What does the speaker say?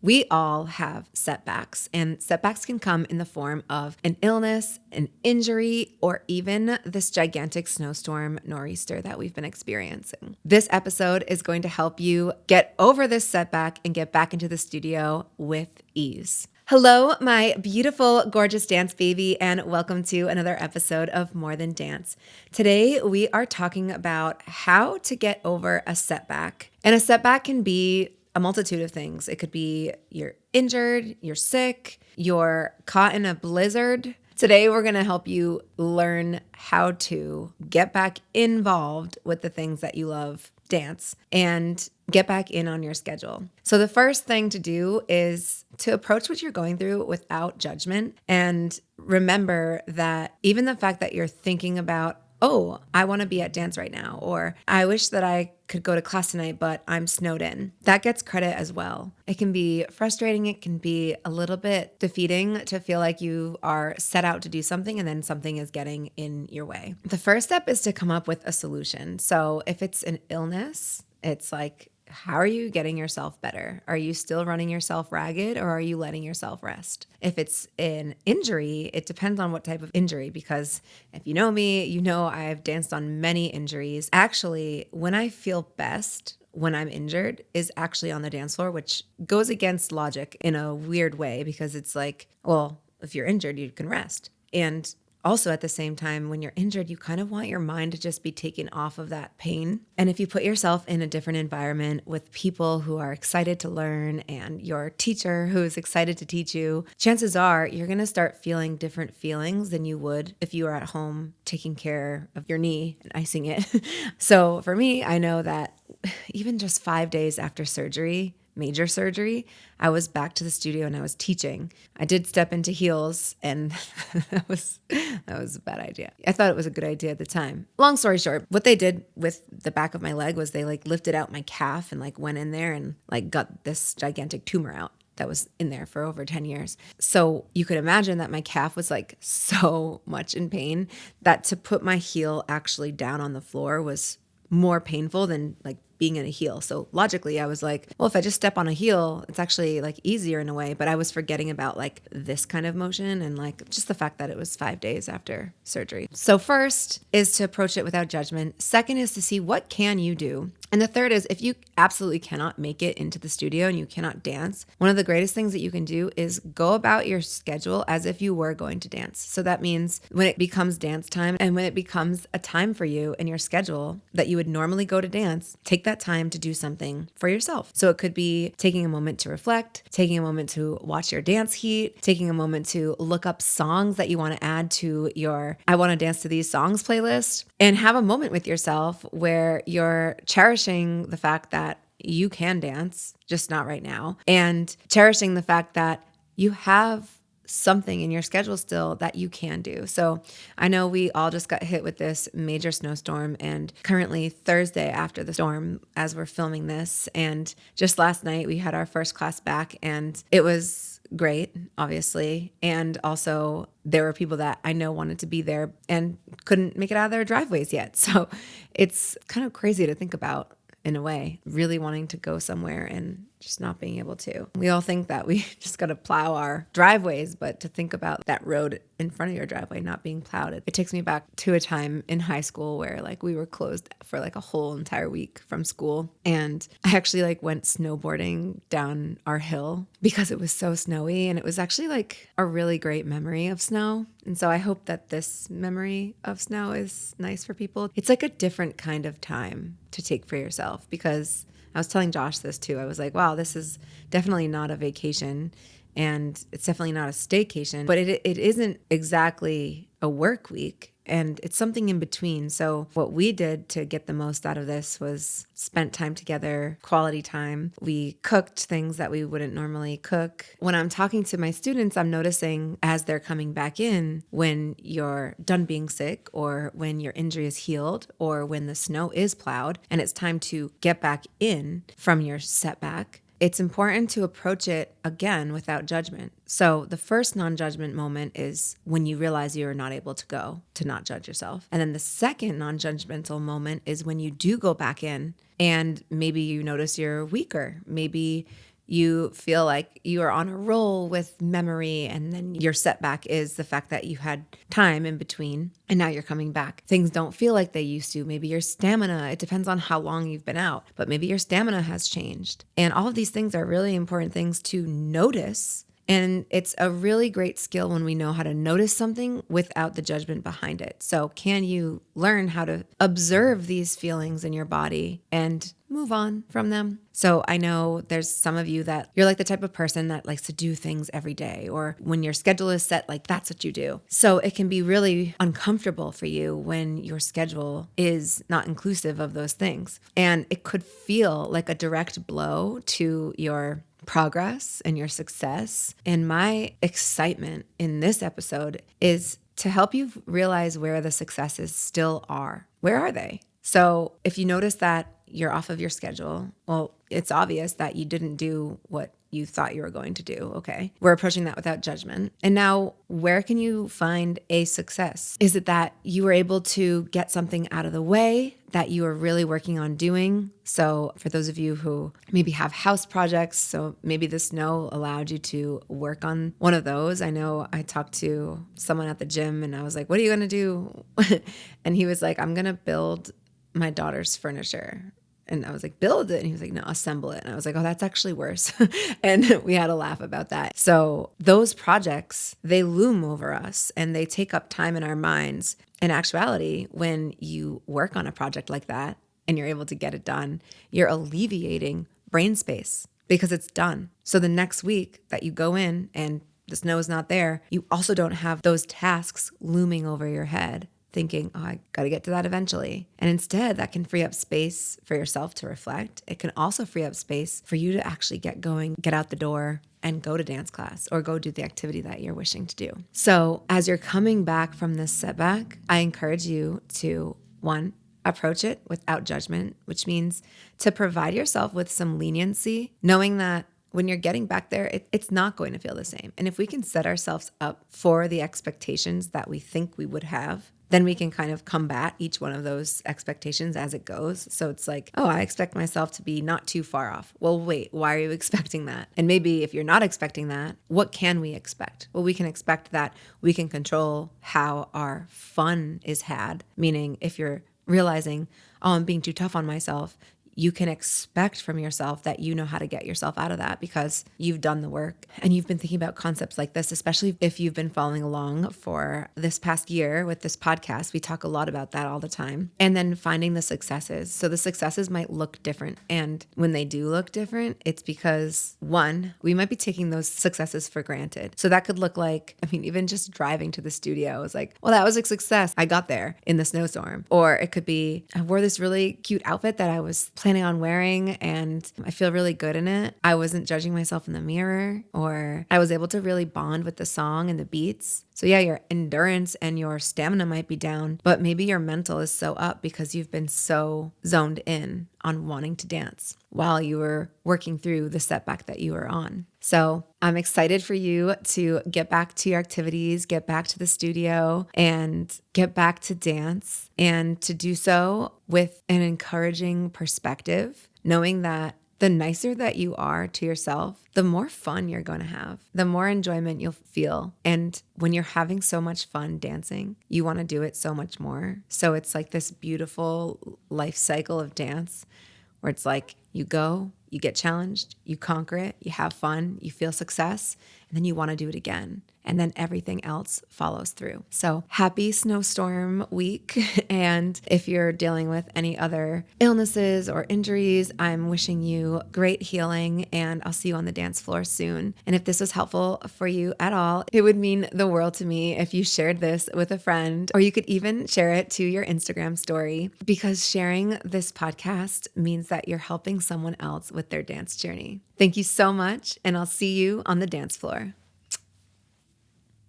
We all have setbacks, and setbacks can come in the form of an illness, an injury, or even this gigantic snowstorm nor'easter that we've been experiencing. This episode is going to help you get over this setback and get back into the studio with ease. Hello, my beautiful, gorgeous dance baby, and welcome to another episode of More Than Dance. Today, we are talking about how to get over a setback. And a setback can be a multitude of things. It could be you're injured, you're sick, you're caught in a blizzard. Today, we're going to help you learn how to get back involved with the things that you love, dance, and get back in on your schedule. So the first thing to do is to approach what you're going through without judgment, and remember that even the fact that you're thinking about, oh, I want to be at dance right now, or I wish that I could go to class tonight, but I'm snowed in. That gets credit as well. It can be frustrating. It can be a little bit defeating to feel like you are set out to do something and then something is getting in your way. The first step is to come up with a solution. So if it's an illness, it's like, how are you getting yourself better? Are you still running yourself ragged, or are you letting yourself rest? If it's an injury, it depends on what type of injury, because if you know me, you know I've danced on many injuries. Actually, when I feel best when I'm injured is actually on the dance floor, which goes against logic in a weird way, because it's like, well, if you're injured, you can rest. And also, at the same time, when you're injured, you kind of want your mind to just be taken off of that pain. And if you put yourself in a different environment with people who are excited to learn and your teacher who is excited to teach you, chances are you're going to start feeling different feelings than you would if you were at home taking care of your knee and icing it. So for me, I know that even just 5 days after surgery, major surgery, I was back to the studio and I was teaching. I did step into heels, and that was a bad idea. I thought it was a good idea at the time. Long story short, what they did with the back of my leg was they lifted out my calf and went in there and got this gigantic tumor out that was in there for over 10 years. So you could imagine that my calf was so much in pain that to put my heel actually down on the floor was more painful than being in a heel. So logically I was like, well, if I just step on a heel, it's actually easier in a way. But I was forgetting about this kind of motion and just the fact that it was 5 days after surgery. So first is to approach it without judgment. Second is to see what can you do. And the third is, if you absolutely cannot make it into the studio and you cannot dance, one of the greatest things that you can do is go about your schedule as if you were going to dance. So that means when it becomes dance time and when it becomes a time for you in your schedule that you would normally go to dance, take that time to do something for yourself. So it could be taking a moment to reflect, taking a moment to watch your dance heat, taking a moment to look up songs that you want to add to your I Want to Dance to These Songs playlist, and have a moment with yourself where you're cherishing the fact that you can dance, just not right now, and cherishing the fact that you have something in your schedule still that you can do. So I know we all just got hit with this major snowstorm, and currently Thursday after the storm as we're filming this, and just last night we had our first class back, and it was great, obviously. And also there were people that I know wanted to be there and couldn't make it out of their driveways yet. So it's kind of crazy to think about, in a way, really wanting to go somewhere and just not being able to. We all think that we just got to plow our driveways, but to think about that road in front of your driveway not being plowed, it takes me back to a time in high school where we were closed for a whole entire week from school. And I actually went snowboarding down our hill because it was so snowy, and it was actually a really great memory of snow. And so I hope that this memory of snow is nice for people. It's a different kind of time to take for yourself, because I was telling Josh this too. I was like, wow, this is definitely not a vacation, and it's definitely not a staycation, but it isn't exactly a work week, and it's something in between. So what we did to get the most out of this was spent time together, quality time. We cooked things that we wouldn't normally cook. When I'm talking to my students, I'm noticing as they're coming back in, when you're done being sick, or when your injury is healed, or when the snow is plowed and it's time to get back in from your setback, it's important to approach it again without judgment. So the first non-judgment moment is when you realize you are not able to go, to not judge yourself. And then the second non-judgmental moment is when you do go back in and maybe you notice you're weaker. Maybe you feel like you are on a roll with memory, and then your setback is the fact that you had time in between and now you're coming back. Things don't feel like they used to. Maybe your stamina, it depends on how long you've been out, but maybe your stamina has changed. And all of these things are really important things to notice. And it's a really great skill when we know how to notice something without the judgment behind it. So can you learn how to observe these feelings in your body and move on from them? So I know there's some of you that you're like the type of person that likes to do things every day, or when your schedule is set, like that's what you do. So it can be really uncomfortable for you when your schedule is not inclusive of those things. And it could feel like a direct blow to your progress and your success. And my excitement in this episode is to help you realize where the successes still are. Where are they? So if you notice that you're off of your schedule, well, it's obvious that you didn't do what you thought you were going to do. Okay. We're approaching that without judgment. And now, where can you find a success? Is it that you were able to get something out of the way that you are really working on doing? So for those of you who maybe have house projects, so maybe the snow allowed you to work on one of those. I know I talked to someone at the gym and I was like, what are you going to do? And he was like, I'm going to build my daughter's furniture. And I was like, build it. And he was like, no, assemble it. And I was like, oh, that's actually worse. And we had a laugh about that. So those projects, they loom over us and they take up time in our minds. In actuality, when you work on a project like that and you're able to get it done, you're alleviating brain space because it's done. So the next week that you go in and the snow is not there, you also don't have those tasks looming over your head, thinking, oh, I got to get to that eventually. And instead, that can free up space for yourself to reflect. It can also free up space for you to actually get going, get out the door, and go to dance class or go do the activity that you're wishing to do. So as you're coming back from this setback, I encourage you to, one, approach it without judgment, which means to provide yourself with some leniency, knowing that when you're getting back there, it's not going to feel the same. And if we can set ourselves up for the expectations that we think we would have, then we can kind of combat each one of those expectations as it goes. So it's like, oh, I expect myself to be not too far off. Well, wait, why are you expecting that? And maybe if you're not expecting that, what can we expect? Well, we can expect that we can control how our fun is had. Meaning if you're realizing, oh, I'm being too tough on myself, you can expect from yourself that you know how to get yourself out of that because you've done the work and you've been thinking about concepts like this, especially if you've been following along for this past year with this podcast. We talk a lot about that all the time. And then finding the successes. So the successes might look different. And when they do look different, it's because, one, we might be taking those successes for granted. So that could look like, even just driving to the studio is like, well, that was a success. I got there in the snowstorm. Or it could be, I wore this really cute outfit that I was planning on wearing and I feel really good in it. I wasn't judging myself in the mirror, or I was able to really bond with the song and the beats. So yeah, your endurance and your stamina might be down, but maybe your mental is so up because you've been so zoned in on wanting to dance while you were working through the setback that you were on. So I'm excited for you to get back to your activities, get back to the studio, and get back to dance, and to do so with an encouraging perspective, knowing that the nicer that you are to yourself, the more fun you're going to have, the more enjoyment you'll feel. And when you're having so much fun dancing, you want to do it so much more. So it's like this beautiful life cycle of dance where it's like you go, you get challenged, you conquer it, you have fun, you feel success, and then you want to do it again. And then everything else follows through. So happy snowstorm week. And if you're dealing with any other illnesses or injuries, I'm wishing you great healing, and I'll see you on the dance floor soon. And if this was helpful for you at all, it would mean the world to me if you shared this with a friend, or you could even share it to your Instagram story, because sharing this podcast means that you're helping someone else with their dance journey. Thank you so much, and I'll see you on the dance floor.